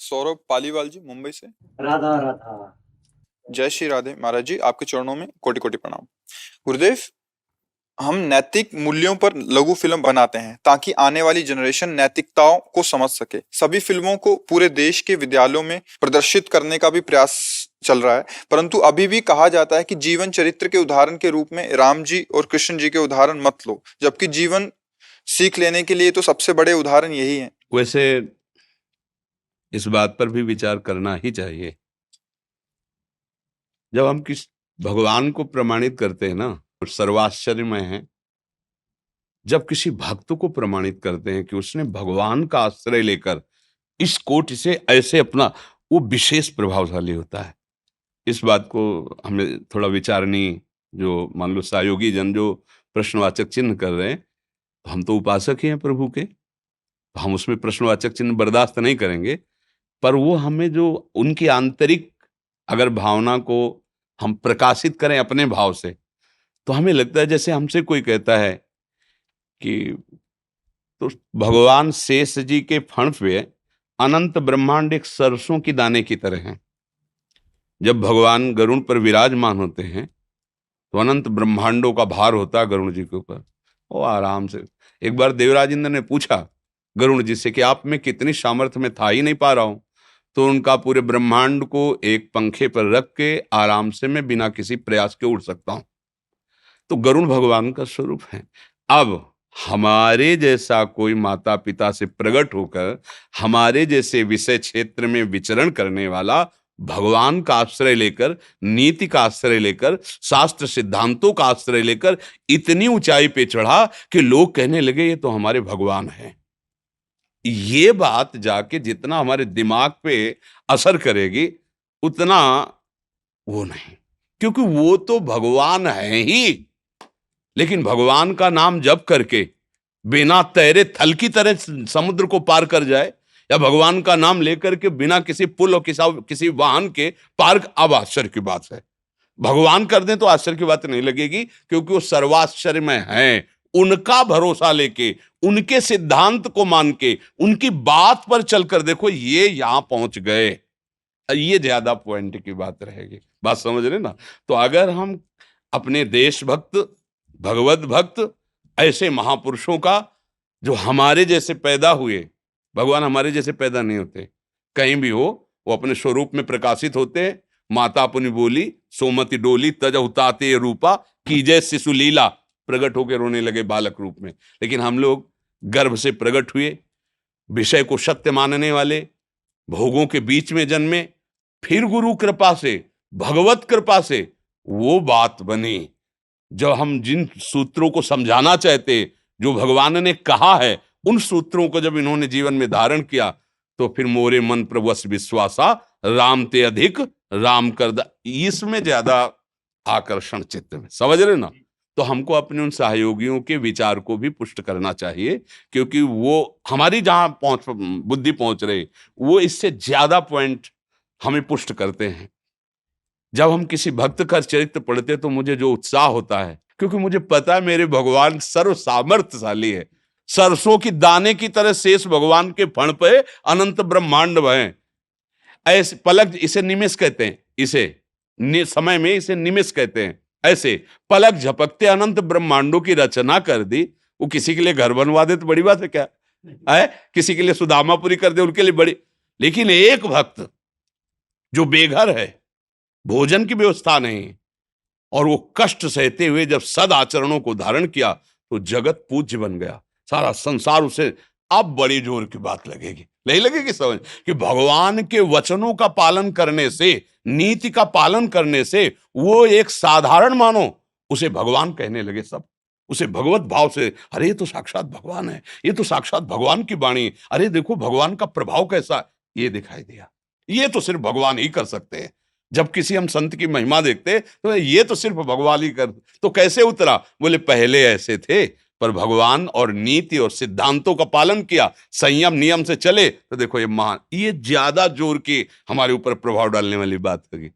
सौरभ पालीवाल जी मुंबई से। राधा राधा। जय श्री राधे महाराज जी, आपके चरणों में कोटि कोटि प्रणाम। गुरुदेव, हम नैतिक मूल्यों पर लघु फिल्म बनाते हैं ताकि आने वाली जनरेशन नैतिकताओं को समझ सके। सभी फिल्मों को पूरे देश के विद्यालयों में प्रदर्शित करने का भी प्रयास चल रहा है, परंतु अभी भी कहा जाता है कि जीवन चरित्र के उदाहरण के रूप में राम जी और कृष्ण जी के उदाहरण मत लो, जबकि जीवन सीख लेने के लिए तो सबसे बड़े उदाहरण यही हैं। वैसे इस बात पर भी विचार करना ही चाहिए। जब हम किस भगवान को प्रमाणित करते हैं ना, तो सर्वाश्चर्यमय है। जब किसी भक्त को प्रमाणित करते हैं कि उसने भगवान का आश्रय लेकर इस कोटि से ऐसे अपना, वो विशेष प्रभावशाली होता है। इस बात को हमें थोड़ा विचारनीय, जो मान लो सहयोगी जन जो प्रश्नवाचक चिन्ह कर रहे हैं, तो हम तो उपासक ही हैं प्रभु के, तो हम उसमें प्रश्नवाचक चिन्ह बर्दाश्त नहीं करेंगे। पर वो हमें जो उनकी आंतरिक अगर भावना को हम प्रकाशित करें अपने भाव से, तो हमें लगता है जैसे हमसे कोई कहता है कि तो भगवान शेष जी के फण पे अनंत ब्रह्मांड एक सरसों की दाने की तरह हैं। जब भगवान गरुड़ पर विराजमान होते हैं तो अनंत ब्रह्मांडों का भार होता है गरुड़ जी के ऊपर। वो आराम से, एक बार देवराज इंद्र ने पूछा गरुड़ जी से कि आप में कितनी सामर्थ्य, में था ही नहीं पा रहा हूं, तो उनका पूरे ब्रह्मांड को एक पंखे पर रख के आराम से मैं बिना किसी प्रयास के उड़ सकता हूं। तो गरुड़ भगवान का स्वरूप है। अब हमारे जैसा कोई माता पिता से प्रकट होकर हमारे जैसे विषय क्षेत्र में विचरण करने वाला भगवान का आश्रय लेकर, नीति का आश्रय लेकर, शास्त्र सिद्धांतों का आश्रय लेकर इतनी ऊंचाई पे चढ़ा कि लोग कहने लगे ये तो हमारे भगवान हैं। ये बात जाके जितना हमारे दिमाग पे असर करेगी उतना वो नहीं, क्योंकि वो तो भगवान है ही। लेकिन भगवान का नाम जप करके बिना तैरे थल की तरह समुद्र को पार कर जाए, या भगवान का नाम लेकर के बिना किसी पुल और किसी वाहन के पार, अब आश्चर्य की बात है। भगवान कर दें तो आश्चर्य की बात नहीं लगेगी, क्योंकि वो सर्वाश्चर्य में है। उनका भरोसा लेके, उनके सिद्धांत को मान के, उनकी बात पर चलकर देखो ये यहां पहुंच गए। ये ज्यादा पॉइंट की बात रहेगी। बात समझ रहे ना? तो अगर हम अपने देशभक्त, भगवत भक्त, ऐसे महापुरुषों का जो हमारे जैसे पैदा हुए, भगवान हमारे जैसे पैदा नहीं होते, कहीं भी हो वो अपने स्वरूप में प्रकाशित होते हैं। माता पुनि बोली सोमति डोली तज उताते रूपा, कीजय शिशु लीला, प्रकट होकर रोने लगे बालक रूप में। लेकिन हम लोग गर्भ से प्रकट हुए, विषय को सत्य मानने वाले, भोगों के बीच में जन्मे, फिर गुरु कृपा से, भगवत कृपा से वो बात बनी। जब हम जिन सूत्रों को समझाना चाहते, जो भगवान ने कहा है, उन सूत्रों को जब इन्होंने जीवन में धारण किया, तो फिर मोरे मन प्रभुस विश्वासा, राम ते अधिक राम कर दा, इसमें ज्यादा आकर्षण चित्त में, समझ रहे ना? तो हमको अपने उन सहयोगियों के विचार को भी पुष्ट करना चाहिए, क्योंकि वो हमारी जहां बुद्धि पहुंच रहे, वो इससे ज्यादा पॉइंट हमें पुष्ट करते हैं। जब हम किसी भक्त का चरित्र पढ़ते तो मुझे जो उत्साह होता है, क्योंकि मुझे पता है मेरे भगवान सर्व सामर्थ्यशाली है। सरसों की दाने की तरह शेष भगवान के फण पे अनंत ब्रह्मांड हैं। ऐसे पलक, इसे निमेष कहते हैं, इसे समय में इसे निमेष कहते हैं। ऐसे पलक झपकते अनंत ब्रह्मांडों की रचना कर दी। वो किसी के लिए घर बनवा दे तो बड़ी बात है क्या है? किसी के लिए सुदामापुरी कर दे, उनके लिए बड़ी। लेकिन एक भक्त जो बेघर है, भोजन की व्यवस्था नहीं, और वो कष्ट सहते हुए जब सद आचरणों को धारण किया तो जगत पूज्य बन गया। सारा संसार उसे, अब बड़ी जोर की बात लगेगी, नहीं लगेगी समझ, कि भगवान के वचनों का पालन करने से, नीति का पालन करने से वो एक साधारण मानो उसे भगवान कहने लगे सब। उसे भगवत भाव से, अरे ये तो साक्षात भगवान है, ये तो साक्षात भगवान की वाणी, अरे देखो भगवान का प्रभाव कैसा, ये दिखाई दिया। ये तो सिर्फ भगवान ही कर सकते हैं। जब किसी हम संत की महिमा देखते तो ये तो सिर्फ भगवान ही कर, तो कैसे उतरा? बोले पहले ऐसे थे, पर भगवान और नीति और सिद्धांतों का पालन किया, संयम नियम से चले, तो देखो ये महान। ये ज्यादा जोर की हमारे ऊपर प्रभाव डालने वाली बात होगी।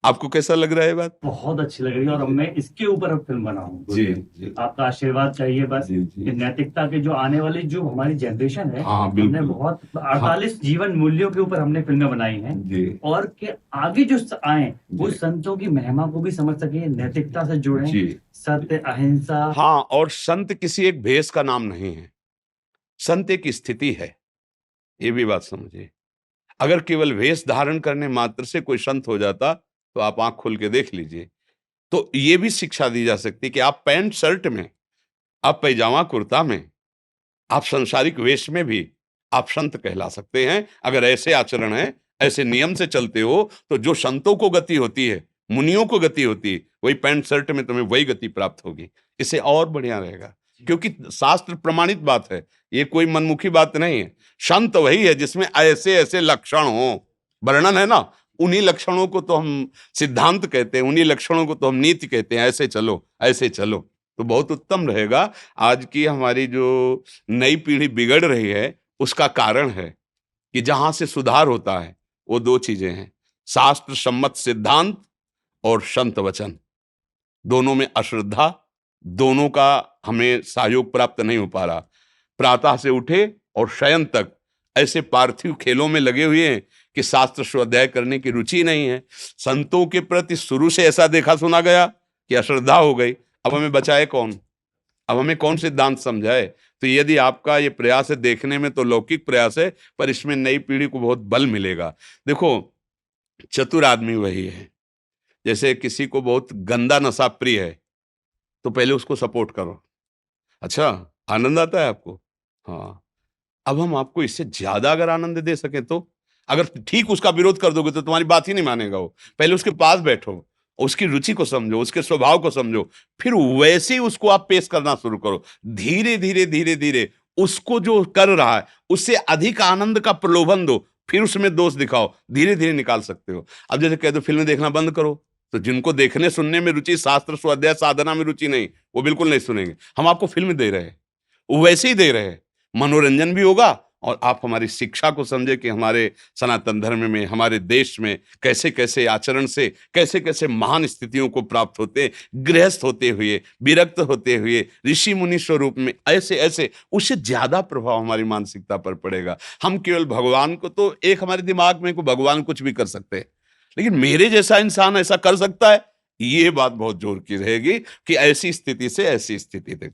आपको कैसा लग रहा है ये बात? बहुत अच्छी लग रही है और अब मैं इसके ऊपर अब फिल्म बनाऊंगा। जी। आपका आशीर्वाद चाहिए बस जी। कि नैतिकता के जो आने वाली जो हमारी जनरेशन है, हाँ, हमने बिल्कुल। बहुत 48 जीवन मूल्यों के ऊपर हमने फिल्में बनाई हैं जी। और कि आगे जो आए वो जी। संतों की महिमा को भी समझ सके, नैतिकता से जुड़े, जी। सत्य, अहिंसा। हाँ, और संत किसी एक भेष का नाम नहीं है, संत एक स्थिति है, ये भी बात समझिए। अगर केवल वेश धारण करने मात्र से कोई संत हो जाता तो आप आंख खोल के देख लीजिए। तो ये भी शिक्षा दी जा सकती है कि आप पैंट शर्ट में, आप पैजामा कुर्ता में, आप सांसारिक वेश में भी आप संत कहला सकते हैं। अगर ऐसे आचरण है, ऐसे नियम से चलते हो, तो जो संतों को गति होती है, मुनियों को गति होती है, वही पैंट शर्ट में तुम्हें वही गति प्राप्त होगी। इससे और बढ़िया रहेगा, क्योंकि शास्त्र प्रमाणित बात है, ये कोई मनमुखी बात नहीं है। संत वही है जिसमें ऐसे ऐसे लक्षण हो, वर्णन है ना, उन्हीं लक्षणों को तो हम सिद्धांत कहते हैं, उन्हीं लक्षणों को तो हम नीति कहते हैं। ऐसे चलो, ऐसे चलो, तो बहुत उत्तम रहेगा। आज की हमारी जो नई पीढ़ी बिगड़ रही है, उसका कारण है कि जहां से सुधार होता है वो दो चीजें हैं, शास्त्र सम्मत सिद्धांत और संत वचन। दोनों में अश्रद्धा, दोनों का हमें सहयोग प्राप्त नहीं हो पा रहा। प्रातः से उठे और शयन तक ऐसे पार्थिव खेलों में लगे हुए हैं कि शास्त्र स्वाध्याय करने की रुचि नहीं है। संतों के प्रति शुरू से ऐसा देखा सुना गया कि अश्रद्धा हो गई। अब हमें बचाए कौन? अब हमें कौन सिद्धांत समझाए? तो यदि आपका ये प्रयास है, देखने में तो लौकिक प्रयास है, पर इसमें नई पीढ़ी को बहुत बल मिलेगा। देखो, चतुर आदमी वही है, जैसे किसी को बहुत गंदा नशा प्रिय है तो पहले उसको सपोर्ट करो, अच्छा आनंद आता है आपको, हाँ। अब हम आपको इससे ज्यादा अगर आनंद दे सके तो, अगर ठीक उसका विरोध कर दोगे तो तुम्हारी बात ही नहीं मानेगा वो। पहले उसके पास बैठो, उसकी रुचि को समझो, उसके स्वभाव को समझो, फिर वैसे ही उसको आप पेश करना शुरू करो। धीरे धीरे धीरे धीरे उसको जो कर रहा है उससे अधिक आनंद का प्रलोभन दो, फिर उसमें दोष दिखाओ, धीरे धीरे निकाल सकते हो। अब जैसे कह दो फिल्में देखना बंद करो, तो जिनको देखने सुनने में रुचि, शास्त्र स्वाध्याय साधना में रुचि नहीं, वो बिल्कुल नहीं सुनेंगे। हम आपको फिल्म दे रहे हैं, वो वैसे ही दे रहे हैं, मनोरंजन भी होगा और आप हमारी शिक्षा को समझे कि हमारे सनातन धर्म में, हमारे देश में कैसे कैसे आचरण से कैसे कैसे महान स्थितियों को प्राप्त होते, गृहस्थ होते हुए, विरक्त होते हुए, ऋषि मुनि स्वरूप में, ऐसे ऐसे, उससे ज्यादा प्रभाव हमारी मानसिकता पर पड़ेगा। हम केवल भगवान को, तो एक हमारे दिमाग में को भगवान कुछ भी कर सकते हैं, लेकिन मेरे जैसा इंसान ऐसा कर सकता है, ये बात बहुत जोर की रहेगी कि ऐसी स्थिति से ऐसी स्थिति तक